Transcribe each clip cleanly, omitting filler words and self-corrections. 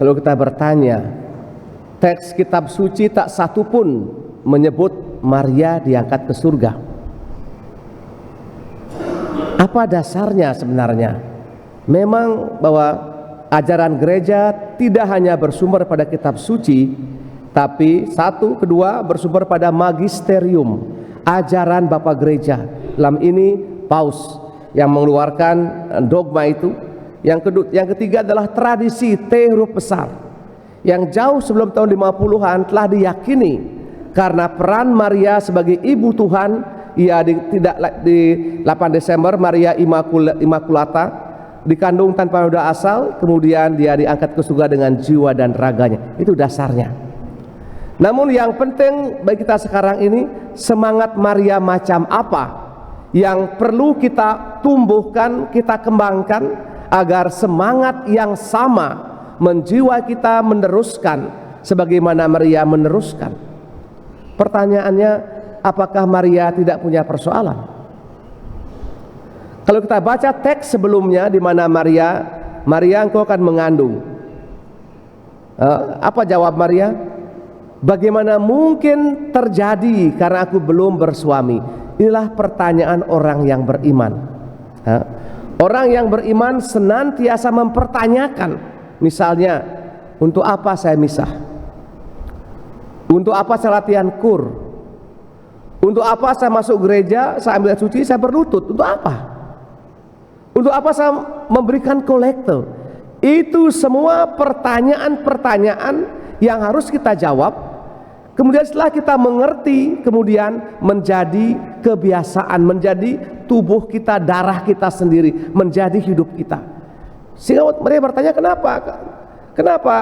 Kalau kita bertanya, teks kitab suci tak satu pun menyebut Maria diangkat ke surga. Apa dasarnya sebenarnya? Memang bahwa ajaran gereja tidak hanya bersumber pada kitab suci, tapi satu, kedua bersumber pada magisterium, ajaran Bapak Gereja. Dalam ini Paus yang mengeluarkan dogma itu. Yang ketiga adalah tradisi teolog besar yang jauh sebelum tahun 50-an telah diyakini karena peran Maria sebagai ibu Tuhan. Ia di 8 Desember Maria Immaculata dikandung tanpa noda asal, kemudian dia diangkat ke surga dengan jiwa dan raganya. Itu dasarnya. Namun yang penting bagi kita sekarang ini, semangat Maria macam apa yang perlu kita tumbuhkan, kita kembangkan agar semangat yang sama menjiwa kita meneruskan sebagaimana Maria meneruskan. Pertanyaannya, apakah Maria tidak punya persoalan? Kalau kita baca teks sebelumnya di mana Maria engkau akan mengandung. Apa jawab Maria? Bagaimana mungkin terjadi karena aku belum bersuami? Inilah pertanyaan orang yang beriman. Orang yang beriman senantiasa mempertanyakan, misalnya, untuk apa saya misah? Untuk apa saya latihan kur? Untuk apa saya masuk gereja, saya ambil suci, saya berlutut? Untuk apa? Untuk apa saya memberikan kolektor? Itu semua pertanyaan-pertanyaan yang harus kita jawab. Kemudian setelah kita mengerti, kemudian menjadi kebiasaan, menjadi tubuh kita, darah kita sendiri, menjadi hidup kita. Sehingga mereka bertanya, kenapa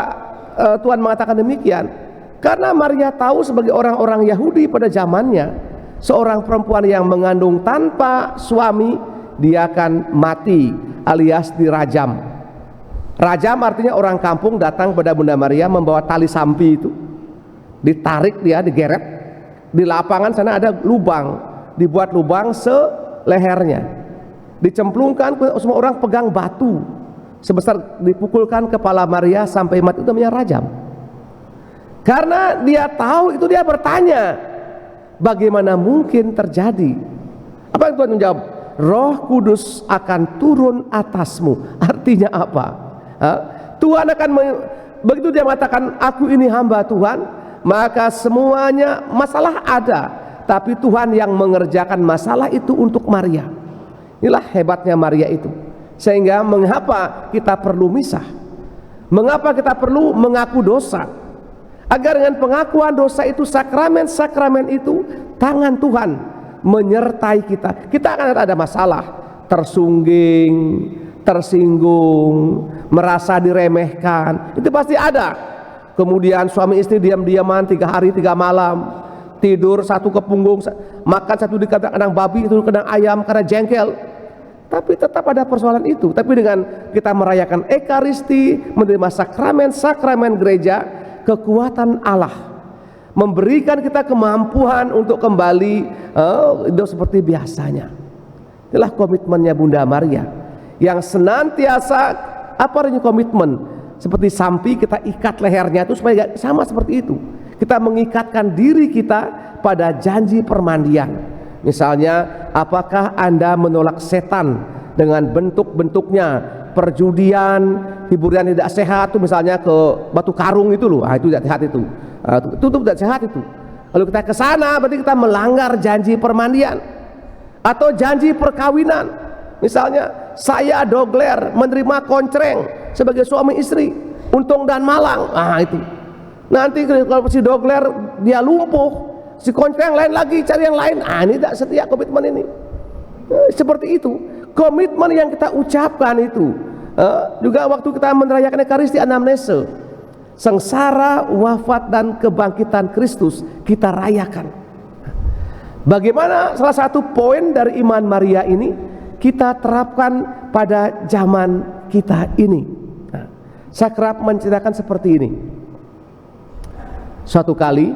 Tuhan mengatakan demikian? Karena Maria tahu sebagai orang-orang Yahudi pada zamannya, seorang perempuan yang mengandung tanpa suami, dia akan mati alias dirajam. Rajam artinya orang kampung datang pada Bunda Maria membawa tali sampi itu, ditarik dia, digeret. Di lapangan sana ada lubang, dibuat lubang selehernya, dicemplungkan, semua orang pegang batu sebesar, dipukulkan kepala Maria sampai mati. Itu namanya rajam. Karena dia tahu itu, dia bertanya, bagaimana mungkin terjadi? Apa yang Tuhan menjawab? Roh Kudus akan turun atasmu. Artinya apa? Tuhan akan begitu dia mengatakan, aku ini hamba Tuhan, maka semuanya masalah ada, tapi Tuhan yang mengerjakan masalah itu untuk Maria. Inilah hebatnya Maria itu. Sehingga mengapa kita perlu misah? Mengapa kita perlu mengaku dosa? Agar dengan pengakuan dosa itu, sakramen-sakramen itu, tangan Tuhan menyertai kita. Kita akan ada masalah, tersinggung, merasa diremehkan, itu pasti ada. Kemudian suami istri diam-diaman 3 hari 3 malam, tidur satu ke punggung, makan satu di kandang babi, itu kandang ayam karena jengkel. Tapi tetap ada persoalan itu. Tapi dengan kita merayakan Ekaristi, menerima sakramen-sakramen gereja, kekuatan Allah memberikan kita kemampuan untuk kembali hidup seperti biasanya. Inilah komitmennya Bunda Maria yang senantiasa, apa artinya komitmen? Seperti sampi kita ikat lehernya itu supaya sama seperti itu. Kita mengikatkan diri kita pada janji permandian. Misalnya, apakah Anda menolak setan dengan bentuk-bentuknya, perjudian, hiburan tidak sehat, itu misalnya ke Batu Karung itu loh, itu tidak sehat itu. Itu tidak sehat itu. Kalau kita ke sana berarti kita melanggar janji permandian atau janji perkawinan. Misalnya, saya dogler menerima koncreng sebagai suami istri, untung dan malang. Itu. Nanti kalau si dogler dia lumpuh, si koncreng lain lagi cari yang lain. Ini tidak setia komitmen ini. Seperti itu. Komitmen yang kita ucapkan itu. Juga waktu kita merayakan Ekaristi Anamnese, sengsara, wafat dan kebangkitan Kristus kita rayakan. Bagaimana salah satu poin dari iman Maria ini kita terapkan pada zaman kita ini. Sakrap menceritakan seperti ini. Suatu kali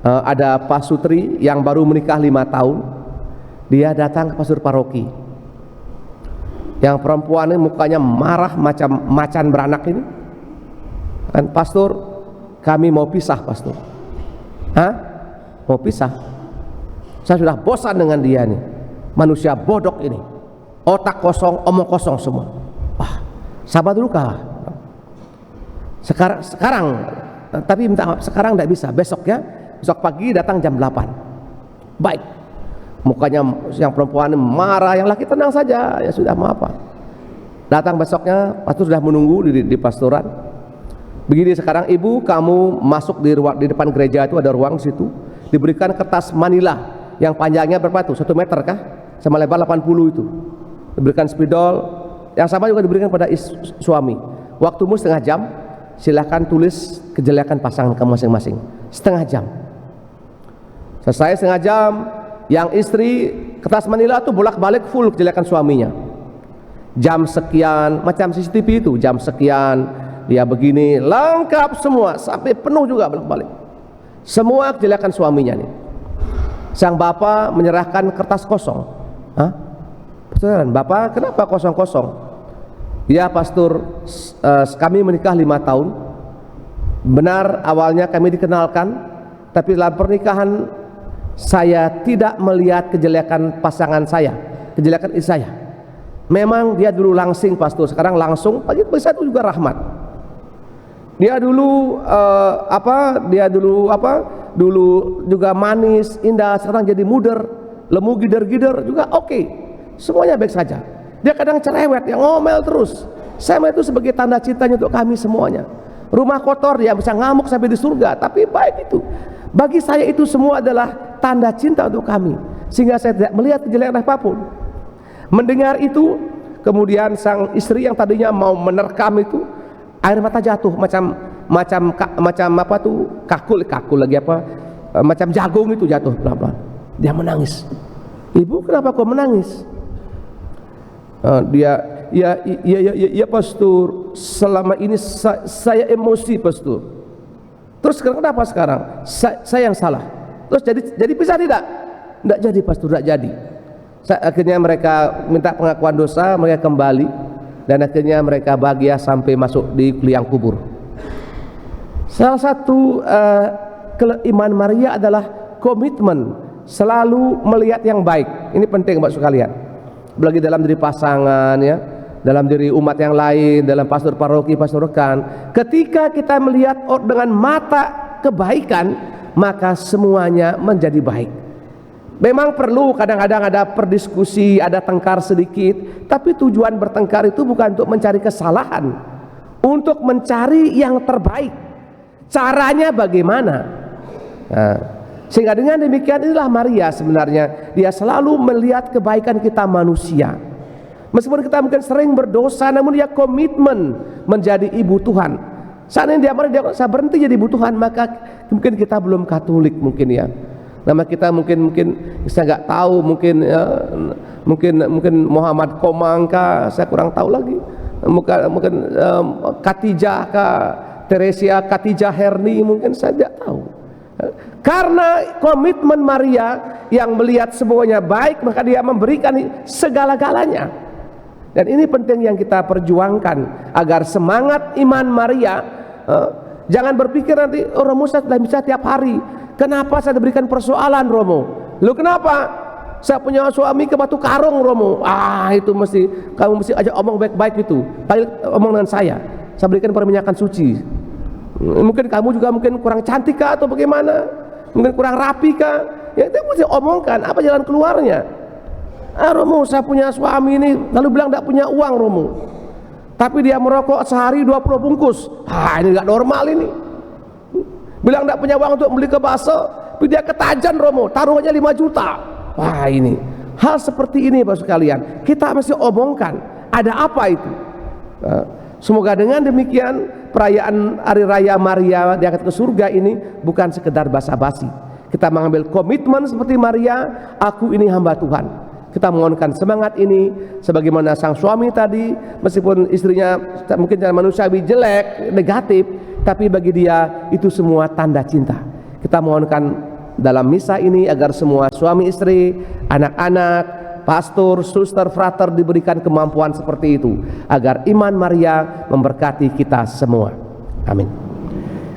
ada pasutri yang baru menikah 5 tahun. Dia datang ke pastor paroki. Yang perempuan ini mukanya marah macam macan beranak ini. Kan pastor, kami mau pisah pastor. Hah? Mau pisah? Saya sudah bosan dengan dia nih, manusia bodoh ini, otak kosong, omong kosong semua. Wah, sabar dulu kah? Sekarang, tapi minta maaf, sekarang tidak bisa, besok ya, besok pagi datang jam 8. Baik. Mukanya yang perempuan marah, yang laki tenang saja, ya sudah, mau apa. Datang besoknya, pastor sudah menunggu di pastoran. Begini sekarang, ibu, kamu masuk di depan gereja itu ada ruang di situ, diberikan kertas manila yang panjangnya berapa tuh? 1 meter kah? Sama lebar 80 itu. Diberikan spidol, yang sama juga diberikan pada suami. Waktumu setengah jam, silahkan tulis kejelekan pasangan kamu masing-masing. Setengah jam. Selesai setengah jam, yang istri kertas manila itu bolak-balik full kejelekan suaminya. Jam sekian, macam CCTV itu, jam sekian dia begini, lengkap semua, sampai penuh juga bolak-balik. Semua kejelekan suaminya nih. Sang bapak menyerahkan kertas kosong. Hah? Pastoran, bapak kenapa kosong-kosong? Ya pastor, kami menikah 5 tahun. Benar awalnya kami dikenalkan, tapi dalam pernikahan saya tidak melihat kejelekan pasangan saya, kejelekan istri saya. Memang dia dulu langsing pastor, sekarang langsung, bagi saya itu juga rahmat. Dia dulu dulu juga manis, indah, sekarang jadi muder, lemu, gider-gider juga oke. Semuanya baik saja. Dia kadang cerewet, yang ngomel terus. Saya itu sebagai tanda cintanya untuk kami semuanya. Rumah kotor, dia bisa ngamuk sampai di surga, tapi baik itu. Bagi saya itu semua adalah tanda cinta untuk kami, sehingga saya tidak melihat kejelekan apapun. Mendengar itu, kemudian sang istri yang tadinya mau menerkam itu, air mata jatuh macam apa tuh, kakul lagi apa, macam jagung itu jatuh pelan-pelan. Dia menangis. Ibu, kenapa kau menangis? Dia ya pastor, selama ini saya emosi pastor. Terus kenapa sekarang? Saya yang salah. Terus jadi bisa tidak? Tidak jadi pastor, tidak jadi. Akhirnya mereka minta pengakuan dosa, mereka kembali, dan akhirnya mereka bahagia sampai masuk di liang kubur. Salah satu iman Maria adalah komitmen selalu melihat yang baik. Ini penting buat sekalian. Bagi dalam diri pasangan ya, dalam diri umat yang lain, dalam pastor paroki, pastor rekan. Ketika kita melihat dengan mata kebaikan, maka semuanya menjadi baik. Memang perlu kadang-kadang ada perdiskusi, ada tengkar sedikit, tapi tujuan bertengkar itu bukan untuk mencari kesalahan, untuk mencari yang terbaik. Caranya bagaimana? Nah, sehingga dengan demikian inilah Maria sebenarnya, dia selalu melihat kebaikan kita manusia. Meskipun kita mungkin sering berdosa, namun dia komitmen menjadi ibu Tuhan. Seandainya dia saya berhenti jadi ibu Tuhan, maka mungkin kita belum Katolik mungkin ya. Nama kita mungkin saya nggak tahu, mungkin Muhammad Komang kah, saya kurang tahu lagi. Mungkin Katijah kah, Teresia Katijah Herni, mungkin saya tidak tahu. Karena komitmen Maria yang melihat semuanya baik, maka dia memberikan segala-galanya. Dan ini penting yang kita perjuangkan, agar semangat iman Maria, jangan berpikir nanti Romo saya sudah bisa tiap hari. Kenapa saya diberikan persoalan Romo? Lu kenapa? Saya punya suami ke Batu Karung Romo. Itu kamu mesti ajak omong baik-baik itu. Omong dengan saya berikan perminyakan suci. Mungkin kamu juga mungkin kurang cantik kah atau bagaimana? Mungkin kurang rapi kah? Ya itu mesti omongkan, apa jalan keluarnya? Romo, saya punya suami ini lalu bilang tidak punya uang Romo. Tapi dia merokok sehari 20 bungkus. Ini nggak normal ini. Bilang tidak punya uang untuk beli ke bakso, tapi dia ketajan Romo, taruhannya 5 juta. Ini hal seperti ini Bapak sekalian, kita mesti omongkan. Ada apa itu? Semoga dengan demikian perayaan Hari Raya Maria diangkat ke surga ini bukan sekedar basa-basi. Kita mengambil komitmen seperti Maria, aku ini hamba Tuhan. Kita mohonkan semangat ini, sebagaimana sang suami tadi, meskipun istrinya mungkin cara manusiawi jelek, negatif, tapi bagi dia itu semua tanda cinta. Kita mohonkan dalam misa ini agar semua suami istri, anak-anak, pastor, suster, frater diberikan kemampuan seperti itu, agar iman Maria memberkati kita semua. Amin.